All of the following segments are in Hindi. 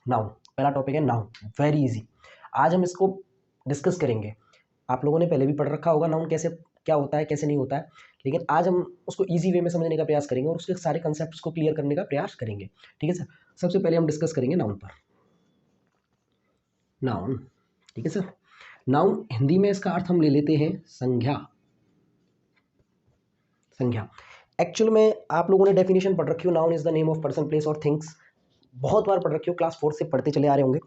नाउन, पहला टॉपिक है नाउन, वेरी इजी। आज हम इसको डिस्कस करेंगे। आप लोगों ने पहले भी पढ़ रखा होगा नाउन कैसे क्या होता है कैसे नहीं होता है, लेकिन आज हम उसको इजी वे में समझने का प्रयास करेंगे और उसके सारे कंसेप्ट्स को क्लियर करने का प्रयास करेंगे। ठीक है सर। सबसे पहले हम डिस्कस करेंगे नाउन पर। नाउन, ठीक है सर। नाउन हिंदी में इसका अर्थ हम ले लेते हैं संज्ञा। संज्ञा एक्चुअल में आप लोगों ने डेफिनेशन पढ़ रखी हो, noun is the name of person place और थिंग्स, बहुत बार पढ़ रखी हो, क्लास 4 से पढ़ते चले आ रहे होंगे।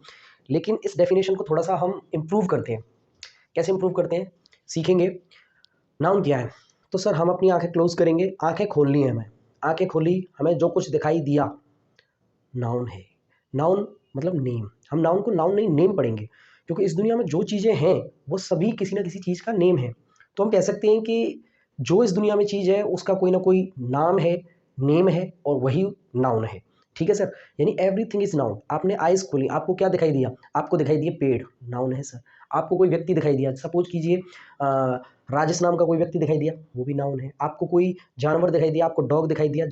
लेकिन इस डेफिनेशन को थोड़ा सा हम इम्प्रूव करते हैं। कैसे इम्प्रूव करते हैं सीखेंगे। नाउन क्या है, तो सर हम अपनी आंखें क्लोज करेंगे, आंखें खोल ली हैं, हमें आंखें खोली, हमें जो कुछ दिखाई दिया नाउन है। नाउन मतलब नेम। हम नाउन को नाउन नहीं नेम पढ़ेंगे, क्योंकि इस दुनिया में जो चीज़ें हैं वो सभी किसी ना किसी चीज़ का नेम है। तो हम कह सकते हैं कि जो इस दुनिया में चीज़ है उसका कोई ना कोई नाम है, नेम है, और वही नाउन है। ठीक है सर। यानी एवरीथिंग इज नाउन। आपने आइज खोली, आपको क्या दिखाई दिया? आपको दिखाई दिए पेड़, नाउन है सर। आपको कोई व्यक्ति दिखाई दिया, सपोज कीजिए राजेश नाम का कोई व्यक्ति दिखाई दिया, वो भी नाउन है। आपको कोई जानवर दिखाई दिया, आपको डॉग दिखाई दिया,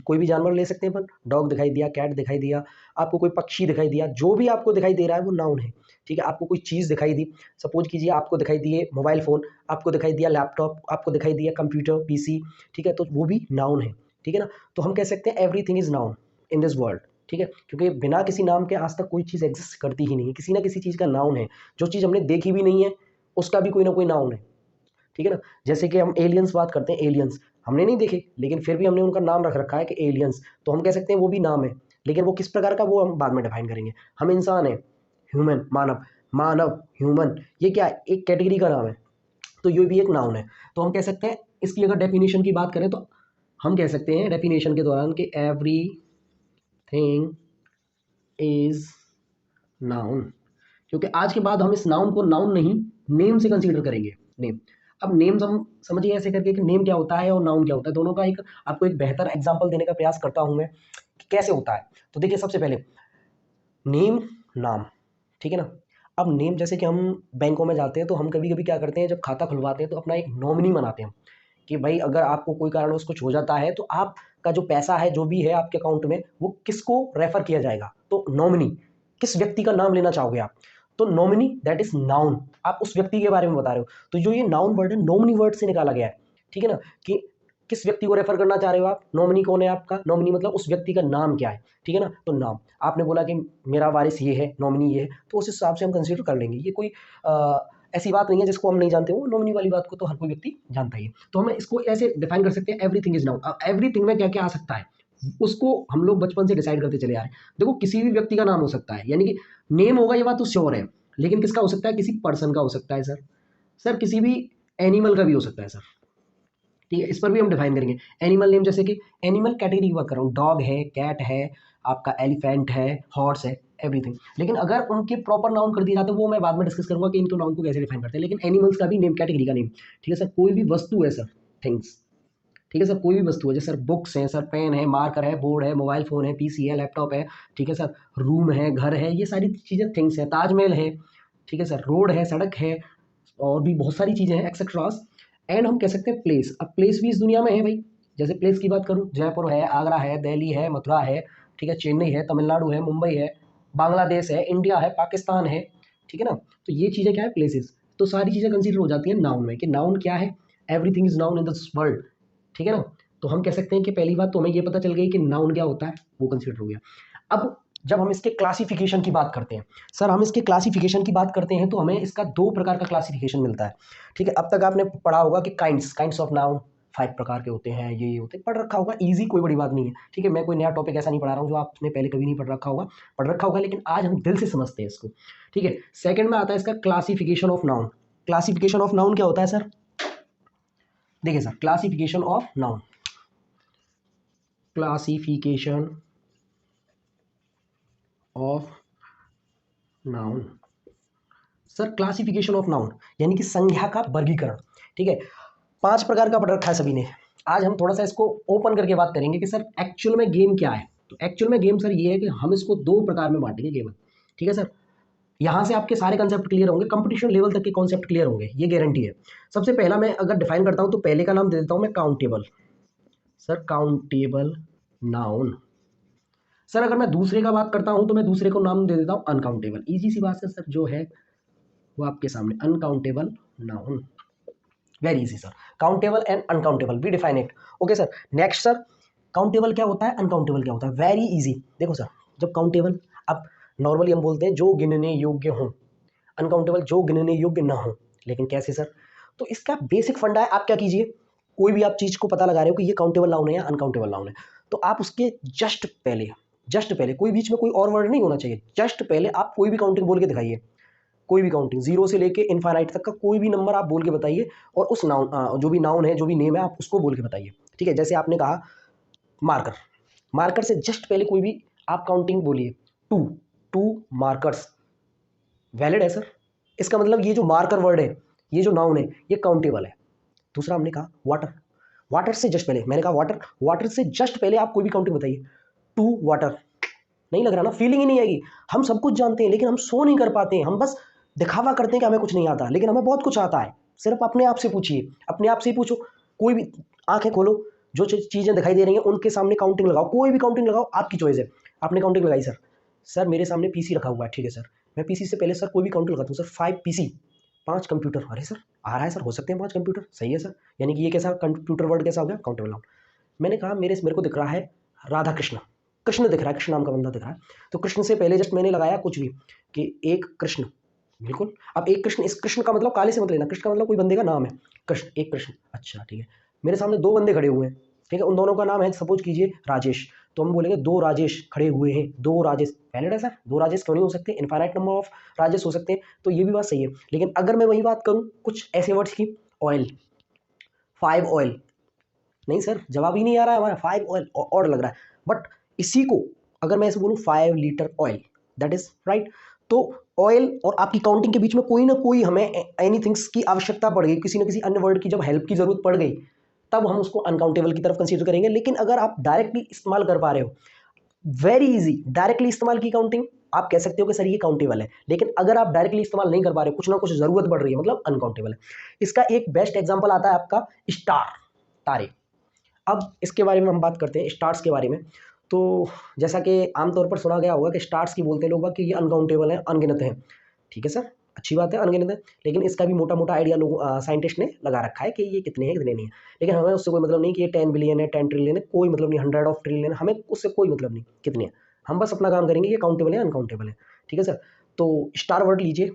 कोई भी जानवर ले सकते हैं अपन, डॉग दिखाई दिया, कैट दिखाई दिया, आपको कोई पक्षी दिखाई दिया, जो भी आपको दिखाई दे रहा है वो नाउन है। ठीक है। आपको कोई चीज़ दिखाई दी, सपोज कीजिए आपको दिखाई दिए मोबाइल फ़ोन, आपको दिखाई दिया लैपटॉप, आपको दिखाई दिया कंप्यूटर पीसी, ठीक है, तो वो भी नाउन है। ठीक है ना। तो हम कह सकते हैं everything is noun in this world. ठीक है, क्योंकि बिना किसी नाम के आज तक कोई चीज़ एग्जिस्ट करती ही नहीं है, किसी ना किसी चीज़ का नाउन है। जो चीज़ हमने देखी भी नहीं है उसका भी कोई ना कोई नाउन है। ठीक है ना। जैसे कि हम एलियंस बात करते हैं, एलियंस हमने नहीं देखे लेकिन फिर भी हमने उनका नाम रख रखा है कि एलियंस, तो हम कह सकते हैं वो भी नाम है। लेकिन वो किस प्रकार का वो हम बाद में डिफाइन करेंगे। हम इंसान हैं, ह्यूमन, मानव, मानव, ह्यूमन, ये क्या है? एक कैटेगरी का नाम है, तो ये भी एक नाउन है। तो हम कह सकते हैं इसकी अगर डेफिनेशन की बात करें तो हम कह सकते हैं डेफिनेशन के दौरान कि एवरी थिंग इज नाउन, क्योंकि आज के बाद हम इस नाउन को नाउन नहीं नेम से कंसीडर करेंगे। नेम, अब नेम्स हम समझिए ऐसे करके कि नेम क्या होता है और नाउन क्या होता है, दोनों का एक आपको एक बेहतर एग्जांपल देने का प्रयास करता हूं मैं कि कैसे होता है। तो देखिए सबसे पहले नेम, नाम, ठीक है ना। अब नेम, जैसे कि हम बैंकों में जाते हैं तो हम कभी कभी क्या करते हैं, जब खाता खुलवाते हैं तो अपना एक नॉमिनी बनाते हैं कि भाई अगर आपको कोई कारणवश कुछ हो जाता है तो आपका जो पैसा है जो भी है आपके अकाउंट में वो किसको रेफर किया जाएगा, तो नॉमिनी, किस व्यक्ति का नाम लेना चाहोगे आप, तो नॉमिनी दैट इज नाउन। आप उस व्यक्ति के बारे में बता रहे हो, तो जो ये नाउन वर्ड है नॉमिनी वर्ड से निकाला गया है। ठीक है ना, कि किस व्यक्ति को रेफर करना चाह रहे हो आप, नॉमिनी कौन है आपका, नॉमिनी मतलब उस व्यक्ति का नाम क्या है। ठीक है ना, तो नाम, आपने बोला कि मेरा वारिस ये है, नॉमिनी ये है, तो उस हिसाब से हम कंसीडर कर लेंगे। ये कोई ऐसी बात नहीं है जिसको हम नहीं जानते हो, नॉमिनी वाली बात को तो हर कोई व्यक्ति जानता ही है। तो हम इसको ऐसे डिफाइन कर सकते हैं एवरीथिंग इज नाउन। अब एवरीथिंग में क्या क्या आ सकता है उसको हम लोग बचपन से डिसाइड करते चले आ रहे हैं। देखो किसी भी व्यक्ति का नाम हो सकता है, यानी कि नेम होगा ये बात तो श्योर है, लेकिन किसका हो सकता है, किसी पर्सन का हो सकता है सर। सर किसी भी एनिमल का भी हो सकता है सर। ठीक है, इस पर भी हम डिफाइन करेंगे। एनिमल नेम, जैसे कि एनिमल कैटेगरी की बात कर रहा हूँ, डॉग है, कैट है, आपका एलिफेंट है, हॉर्स है, एवरीथिंग। लेकिन अगर उनके प्रॉपर नाउन कर दिया जाता है वो मैं बाद में डिस्कस करूंगा कि इनके नाउन को कैसे डिफाइन करते हैं। लेकिन एनिमल्स का भी नेम, कैटेगरी का नेम। ठीक है सर। कोई भी वस्तु है सर, थिंग्स। ठीक है सर, कोई भी वस्तु है, जैसे सर बुक्स हैं सर, पेन है, मार्कर है, बोर्ड है, मोबाइल फोन है, पीसी है, लैपटॉप है। ठीक है सर, रूम है, घर है, ये सारी चीज़ें थिंग्स है, ताजमहल है। ठीक है सर, रोड है, सड़क है, और भी बहुत सारी चीज़ें हैं एक्सेट्रास। एंड हम कह सकते हैं प्लेस। अब प्लेस भी इस दुनिया में है भाई। जैसे प्लेस की बात करूँ, जयपुर है, आगरा है, दिल्ली है, मथुरा है, ठीक है, चेन्नई है, तमिलनाडु है, मुंबई है, बांग्लादेश है, इंडिया है, पाकिस्तान है। ठीक है ना। तो ये चीज़ें क्या है, प्लेसेस। तो सारी चीज़ें कंसिडर हो जाती हैं नाउन में, कि नाउन क्या है, everything is noun in this world. ठीक है ना। तो हम कह सकते हैं कि पहली बात तो हमें ये पता चल गई कि नाउन क्या होता है, वो कंसिडर हो गया। अब जब हम इसके क्लासिफिकेशन की बात करते हैं सर, हम इसके क्लासिफिकेशन की बात करते हैं तो हमें इसका दो प्रकार का क्लासिफिकेशन मिलता है। ठीक है, अब तक आपने पढ़ा होगा कि काइंड्स ऑफ नाउन 5 प्रकार के होते हैं, ये होते हैं, पढ़ रखा होगा, इजी, कोई बड़ी बात नहीं है। ठीक है, मैं कोई नया टॉपिक ऐसा नहीं पढ़ा रहा हूँ जो आपने पहले कभी नहीं पढ़ रखा होगा, लेकिन आज हम दिल से समझते हैं इसको। ठीक है, सेकंड में आता है इसका classification of noun. Classification of noun क्या होता है सर? देखिए sir, classification of noun, classification of noun. Sir classification of noun यानी कि संज्ञा का वर्गीकरण। ठीक है, 5 प्रकार का पढ़ रखा है सभी ने। आज हम थोड़ा सा इसको ओपन करके बात करेंगे कि सर एक्चुअल में गेम क्या है। तो एक्चुअल में गेम सर ये है कि हम इसको 2 प्रकार में बांटेंगे गेम। ठीक है सर, यहाँ से आपके सारे कंसेप्ट क्लियर होंगे, कंपटीशन लेवल तक के कॉन्सेप्ट क्लियर होंगे, ये गारंटी है। सबसे पहला मैं अगर डिफाइन करता हूँ तो पहले का नाम दे देता हूँ मैं countable. Sir countable noun. Sir अगर मैं दूसरे का बात करता हूं तो मैं दूसरे को नाम दे देता हूं अनकाउंटेबल। इजी सी बात है सर, जो है वो आपके सामने uncountable noun. Very easy sir, countable and uncountable we define it. Okay sir, next sir, countable क्या होता है, अनकाउंटेबल क्या होता है। वेरी इजी, देखो सर, जब काउंटेबल, अब नॉर्मली हम बोलते हैं जो गिनने योग्य हों, अनकाउंटेबल जो गिनने योग्य ना हो। लेकिन कैसे सर, तो इसका बेसिक फंडा है, आप क्या कीजिए, कोई भी आप चीज़ को पता लगा रहे हो कि ये काउंटेबल नाउन है या अनकाउंटेबल नाउन है, तो आप उसके जस्ट पहले कोई बीच में कोई और वर्ड नहीं होना चाहिए, जस्ट पहले आप कोई भी काउंटिंग बोल के दिखाइए, कोई भी काउंटिंग जीरो से लेके इनफाइनाइट तक का कोई भी नंबर आप बोल के बताइए, और उस नाउन जो भी नाउन है, जो भी नेम है, आप उसको बोल के बताइए। ठीक है, जैसे आपने कहा मार्कर, मार्कर से जस्ट पहले कोई भी आप काउंटिंग बोलिए, टू, टू मार्कर्स, वैलिड है सर। इसका मतलब ये जो मार्कर वर्ड है, ये जो नाउन है, ये काउंटेबल है। दूसरा हमने कहा वाटर, वाटर से जस्ट पहले मैंने कहा वाटर, वाटर से जस्ट पहले आप कोई भी काउंटिंग बताइए, टू वाटर। नहीं लग रहा ना, फीलिंग ही नहीं आएगी। हम सब कुछ जानते हैं लेकिन हम शो नहीं कर पाते हैं, हम बस दिखावा करते हैं कि हमें कुछ नहीं आता, लेकिन हमें बहुत कुछ आता है। सिर्फ अपने आप से पूछिए, अपने आप से ही पूछो, कोई भी आंखें खोलो, जो चीज़ें दिखाई दे रही हैं उनके सामने काउंटिंग लगाओ, कोई भी काउंटिंग लगाओ, आपकी चॉइस है। आपने काउंटिंग लगाई सर, सर मेरे सामने पीसी रखा हुआ है, ठीक है सर, मैं पीसी से पहले सर कोई भी काउंटिंग लगाता हूँ सर, 5 पीसी, 5 कंप्यूटर। अरे सर आ रहा है सर, हो सकते हैं 5 कंप्यूटर, सही है सर, यानी कि ये कैसा कंप्यूटर वर्ड कैसा हो गया, काउंटेबल नाउन। मैंने कहा मेरे को दिख रहा है राधा कृष्ण, कृष्ण दिख रहा है, कृष्ण नाम का बंदा दिख रहा है, तो कृष्ण से पहले जस्ट मैंने लगाया कुछ भी कि एक कृष्ण, बिल्कुल। अब एक कृष्ण, इस कृष्ण का मतलब काले से मत लेना, कृष्ण का मतलब कोई बंदे का नाम है, कृष्ण, एक कृष्ण, अच्छा ठीक है। मेरे सामने दो बंदे खड़े हुए हैं, ठीक है, उन दोनों का नाम है सपोज कीजिए राजेश, तो हम बोलेंगे दो राजेश खड़े हुए हैं, दो राजेश, वैलिड है सर, दो राजेश क्यों नहीं हो सकते, इनफाइनाइट नंबर ऑफ राजेश हो सकते हैं, तो ये भी बात सही है। लेकिन अगर मैं वही बात करूँ कुछ ऐसे वर्ड्स की, ऑयल, 5 ऑयल, नहीं सर जवाब ही नहीं आ रहा है हमारा, 5 ऑयल और लग रहा है, बट इसी को अगर मैं ऐसे बोलूँ 5 litre oil, that is right. तो ऑयल और आपकी काउंटिंग के बीच में कोई ना कोई हमें एनी थिंग्स की आवश्यकता पड़ गई, किसी ना किसी अन्य वर्ड की जब हेल्प की जरूरत पड़ गई, तब हम उसको अनकाउंटेबल की तरफ कंसीडर करेंगे। लेकिन अगर आप डायरेक्टली इस्तेमाल कर पा रहे हो, वेरी इजी, डायरेक्टली इस्तेमाल की काउंटिंग आप कह सकते हो कि सर ये काउंटेबल है, लेकिन अगर आप डायरेक्टली इस्तेमाल नहीं कर पा रहे हो, कुछ ना कुछ जरूरत पड़ रही है, मतलब अनकाउंटेबल है। इसका एक बेस्ट एग्जांपल आता है आपका स्टार, तारे। अब इसके बारे में हम बात करते हैं स्टार्स के बारे में। तो जैसा कि आमतौर पर सुना गया होगा कि स्टार्स की बोलते हैं लोग कि ये अनकाउंटेबल है, अनगिनत है, ठीक है सर, अच्छी बात है, अनगिनत है, लेकिन इसका भी मोटा मोटा आइडिया लोग साइंटिस्ट ने लगा रखा है कि ये कितने हैं कितने नहीं है। लेकिन हमें उससे कोई मतलब नहीं कि ये 10 बिलियन है, 10 ट्रिलियन है, कोई मतलब नहीं, 100 ऑफ ट्रिलियन है, हमें उससे कोई मतलब नहीं कितने हैं, हम बस अपना काम करेंगे, ये काउंटेबल है अनकाउंटेबल है, ठीक है सर। तो स्टार वर्ड लीजिए,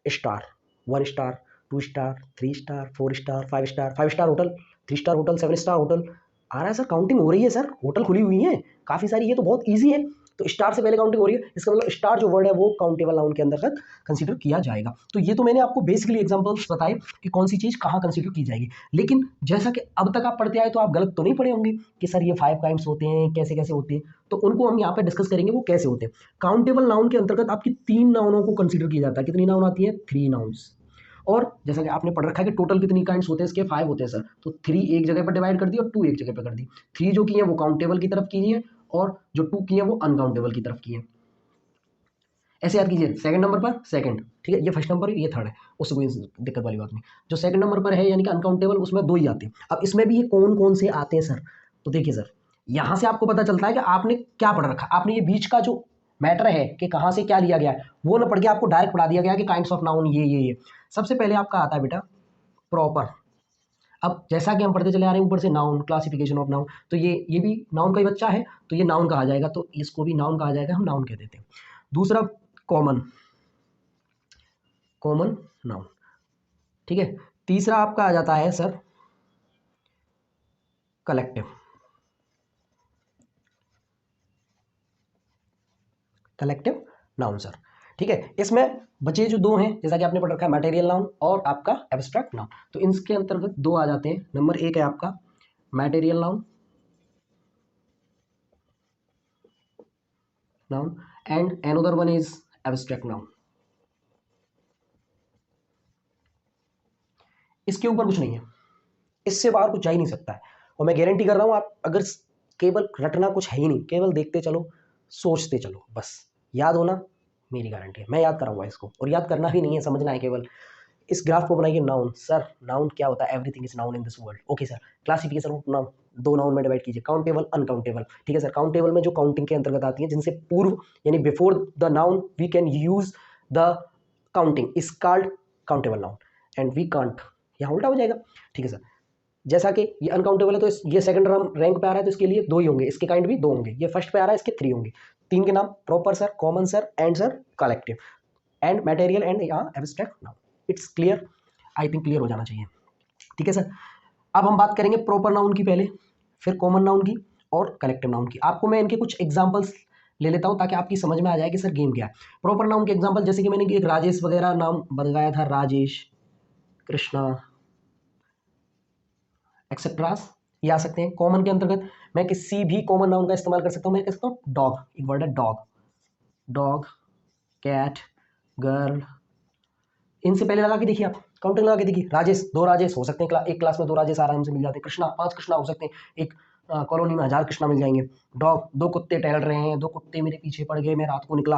star, 1 star, 2 star, 3 star, 4 star, 5 star, 5 star hotel, 3 star hotel, 7 star hotel, आ रहा है सर, काउंटिंग हो रही है सर, होटल खुली हुई है काफ़ी सारी, ये तो बहुत ईजी है। तो स्टार से पहले काउंटिंग हो रही है, इसका मतलब स्टार जो वर्ड है वो काउंटेबल नाउन के अंदर कंसीडर किया जाएगा। तो ये तो मैंने आपको बेसिकली एग्जांपल्स बताए कि कौन सी चीज़ कहाँ कंसीडर की जाएगी। लेकिन जैसा कि अब तक आप पढ़ते आए तो आप गलत तो नहीं पढ़े होंगे कि सर ये 5 काइंड्स होते हैं, कैसे कैसे होते हैं, तो उनको हम यहाँ पे डिस्कस करेंगे वो कैसे होते हैं। काउंटेबल नाउन के अंतर्गत आपकी 3 नाउनों को कंसीडर किया जाता है, कितनी नाउन आती है, 3 नाउन्स। और जैसा कि आपने पढ़ रखा है कि टोटल कितनी काइंड्स होते हैं इसके, 5 होते हैं सर, तो 3 एक जगह पर डिवाइड कर दी और 2 एक जगह पर कर दी। 3 जो की है वो काउंटेबल की तरफ की है और जो 2 की है वो अनकाउंटेबल की तरफ की है। ऐसे याद कीजिए, सेकंड नंबर पर सेकंड, ठीक है, ये फर्स्ट नंबर है, ये थर्ड है, उससे कोई दिक्कत वाली बात नहीं। जो सेकंड नंबर पर है यानी कि अनकाउंटेबल, उसमें 2 ही आते हैं। अब इसमें भी ये कौन कौन से आते हैं सर, तो देखिए सर, यहाँ से आपको पता चलता है कि आपने क्या पढ़ रखा, आपने ये बीच का जो मैटर है कि कहाँ से क्या लिया गया है वो ना पढ़ के आपको डायरेक्ट पढ़ा दिया गया कि काइंड्स ऑफ नाउन ये। सबसे पहले आपका आता है बेटा प्रॉपर। अब जैसा कि हम पढ़ते चले आ रहे हैं ऊपर से नाउन, क्लासिफिकेशन ऑफ नाउन, तो ये भी नाउन का ही बच्चा है, तो ये नाउन कहा जाएगा, तो इसको भी नाउन कहा जाएगा, हम नाउन कह देते हैं। दूसरा कॉमन, कॉमन नाउन, ठीक है। तीसरा आपका आ जाता है sir collective, collective noun sir, ठीक है। इसमें बचे जो 2 हैं, जैसा कि आपने पढ़ रखा है मटेरियल नाउन और आपका एब्स्ट्रैक्ट नाउन, तो इनके अंतर्गत 2 आ जाते हैं। नंबर 1 है आपका material noun, and another one is abstract noun. इसके ऊपर कुछ नहीं है, इससे बाहर कुछ जा ही नहीं सकता है, और मैं गारंटी कर रहा हूँ आप अगर केवल रटना कुछ है ही नहीं, केवल देखते चलो, सोचते चलो, बस याद होना मेरी गारंटी है, मैं याद कराऊंगा इसको, और याद करना भी नहीं है, समझना है केवल। इस ग्राफ को बनाइए नाउन। सर नाउन क्या होता है? Everything is noun in this world. Okay sir, classification of noun, दो नाउन में डिवाइड कीजिए, काउंटेबल अनकाउंटेबल। ठीक है सर, काउंटेबल में जो काउंटिंग के अंतर्गत आती है, जिनसे पूर्व यानी before the noun we can use the counting is called countable noun and we can't, यहाँ उल्टा हो जाएगा। ठीक है सर, जैसा कि ये अनकाउंटेबल है तो ये सेकंड रैंक पे आ रहा है तो इसके लिए दो ही होंगे, इसके काइंड भी दो होंगे। ये फर्स्ट पे आ रहा है, इसके थ्री होंगे। तीन के नाम proper sir, common sir, and sir collective, and material, and यहाँ abstract noun. It's clear? I think clear हो जाना चाहिए। ठीक है सर, अब हम बात करेंगे प्रॉपर नाउन की पहले, फिर कॉमन नाउन की और कलेक्टिव नाउन की। आपको मैं इनके कुछ एग्जांपल्स ले लेता हूं ताकि आपकी समझ में आ जाए कि सर गेम क्या है। प्रॉपर नाउन के एग्जांपल जैसे कि मैंने एक राजेश वगैरह नाम बताया था, राजेश, कृष्णा एक्सेट्रास, ये आ सकते हैं। कॉमन के अंतर्गत मैं किसी भी कॉमन नाउन का इस्तेमाल कर सकता हूँ। मैं कह सकता हूँ डॉग, एक वर्ड है डॉग, डॉग, कैट, गर्ल। इनसे पहले लगा के देखिए, आप काउंटिंग लगा के देखिए। राजेश, दो राजेश हो सकते हैं, एक क्लास में दो राजेश आराम से मिल जाते हैं। कृष्णा, 5 कृष्णा हो सकते हैं, एक कॉलोनी में 1000 कृष्णा मिल जाएंगे। डॉग, 2 कुत्ते टहल रहे हैं, 2 कुत्ते मेरे पीछे पड़ गए, मैं रात को निकला।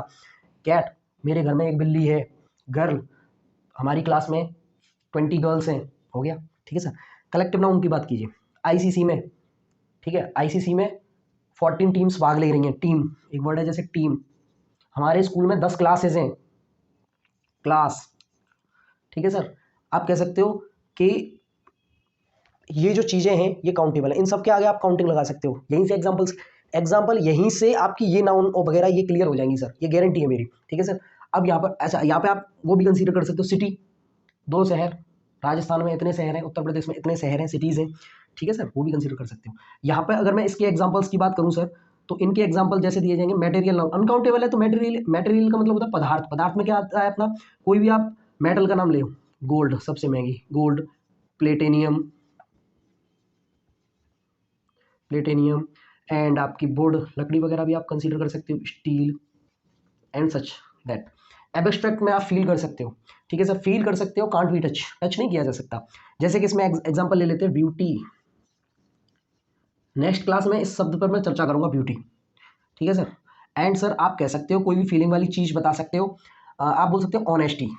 कैट, मेरे घर में एक बिल्ली है। गर्ल, हमारी क्लास में 20 गर्ल्स हैं, हो गया। ठीक है सर, कलेक्टिव नाउन की बात कीजिए। आईसीसी में, ठीक है, आईसीसी में 14 टीम्स भाग ले रही हैं। टीम एक वर्ड है, जैसे टीम। हमारे स्कूल में 10 क्लासेज हैं, क्लास। ठीक है सर, आप कह सकते हो कि ये जो चीज़ें हैं ये काउंटेबल है। इन सब के आगे आप काउंटिंग लगा सकते हो। यहीं से एग्जाम्पल यहीं से आपकी ये नाउन और वगैरह ये क्लियर हो जाएंगी सर, ये गारंटी है मेरी। ठीक है सर, अब यहाँ पर अच्छा, यहाँ पे आप वो भी कंसीडर कर सकते हो, सिटी, 2 शहर, राजस्थान में इतने शहर हैं, उत्तर प्रदेश में इतने शहर हैं, सिटीज़ हैं। ठीक है सर, वो भी कंसीडर कर सकते हो। यहाँ पर अगर मैं इसके एग्जाम्पल्स की बात करूँ सर, तो इनके एग्जाम्पल जैसे दिए जाएंगे। मटेरियल नाउन अनकाउंटेबल है, तो मटेरियल का मतलब होता है पदार्थ। पदार्थ में क्या आता है अपना, कोई भी आप मेटल का नाम ले, गोल्ड सबसे महंगी, गोल्ड, प्लेटेनियम, एंड आपकी वुड, लकड़ी वगैरह भी आप कंसीडर कर सकते हो, steel and such that. Abstract में आप फील कर सकते हो। ठीक है सर, फील कर सकते हो, कांट बी टच, टच नहीं किया जा सकता। जैसे कि इसमें एग्जांपल ले लेते हैं, ब्यूटी। नेक्स्ट क्लास में इस शब्द पर मैं चर्चा करूंगा, ब्यूटी। ठीक है सर, एंड सर आप कह सकते हो कोई भी फीलिंग वाली चीज़ बता सकते हो। आप बोल सकते हो ऑनेस्टी,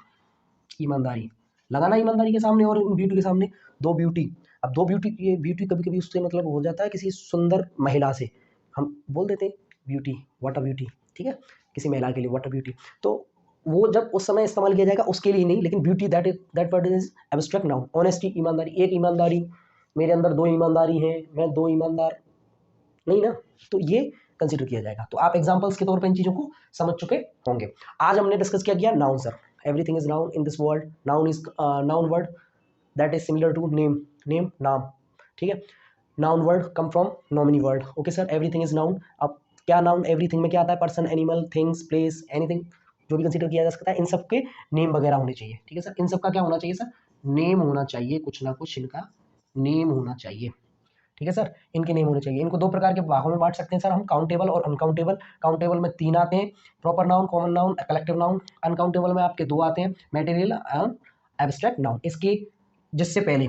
ईमानदारी, लगाना ईमानदारी के सामने और ब्यूटी के सामने, दो ब्यूटी। अब दो ब्यूटी, ये ब्यूटी कभी कभी उससे मतलब हो जाता है किसी सुंदर महिला से, हम बोल देते हैं ब्यूटी, व्हाट अ ब्यूटी। ठीक है, किसी महिला के लिए व्हाट अ ब्यूटी, तो वो जब उस समय इस्तेमाल किया जाएगा उसके लिए नहीं, लेकिन beauty that word is abstract noun. Honesty, ईमानदारी, एक ईमानदारी, मेरे अंदर 2 ईमानदारी है, मैं 2 ईमानदार नहीं ना, तो ये कंसीडर किया जाएगा। तो आप एग्जांपल्स के तौर पर इन चीज़ों को समझ चुके होंगे। आज हमने डिस्कस किया गया noun sir, everything is noun in this world. Noun is noun word that is similar to name, name नाम। ठीक है, noun word come from nominee word. Okay sir, everything is noun. अब क्या नाउन, एवरीथिंग में क्या आता है, person, animal, things, place, anything जो भी कंसीडर किया जा सकता है, इन सब के नेम वगैरह होने चाहिए। ठीक है सर, इन सब का क्या होना चाहिए सर, नेम होना चाहिए, कुछ ना कुछ इनका नेम होना चाहिए। ठीक है सर, इनके नेम होने चाहिए। इनको 2 प्रकार के भागों में बांट सकते हैं सर हम, काउंटेबल और अनकाउंटेबल। काउंटेबल में 3 आते हैं, proper noun, common noun, collective noun. Uncountable में आपके 2 आते हैं, मटेरियल, एब्स्ट्रैक्ट नाउन। इसकी जिससे पहले,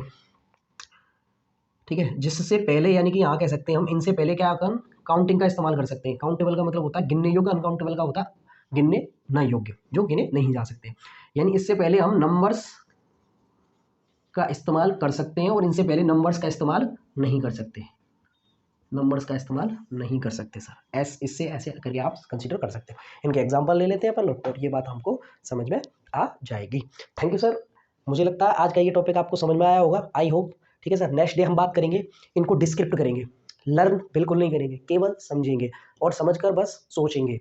ठीक है, जिससे पहले यानी कि यहाँ कह सकते हैं हम, इनसे पहले क्या कर काउंटिंग का इस्तेमाल कर सकते हैं। काउंटेबल का मतलब होता है गिनने योग्य, अनकाउंटेबल का होता है गिनने न योग्य, जो गिने नहीं जा सकते। यानी इससे पहले हम नंबर्स का इस्तेमाल कर सकते हैं और इनसे पहले नंबर्स का इस्तेमाल नहीं कर सकते, नंबर्स का इस्तेमाल नहीं कर सकते सर। इससे ऐसे करके आप कंसीडर कर सकते हैं। इनके एग्जांपल ले लेते हैं अपन लोग, और ये बात हमको समझ में आ जाएगी। थैंक यू सर, मुझे लगता है आज का ये टॉपिक आपको समझ में आया होगा, आई होप। ठीक है सर, नेक्स्ट डे हम बात करेंगे, इनको डिस्क्रिप्ट करेंगे, लर्न बिल्कुल नहीं करेंगे, केवल समझेंगे और समझकर बस सोचेंगे।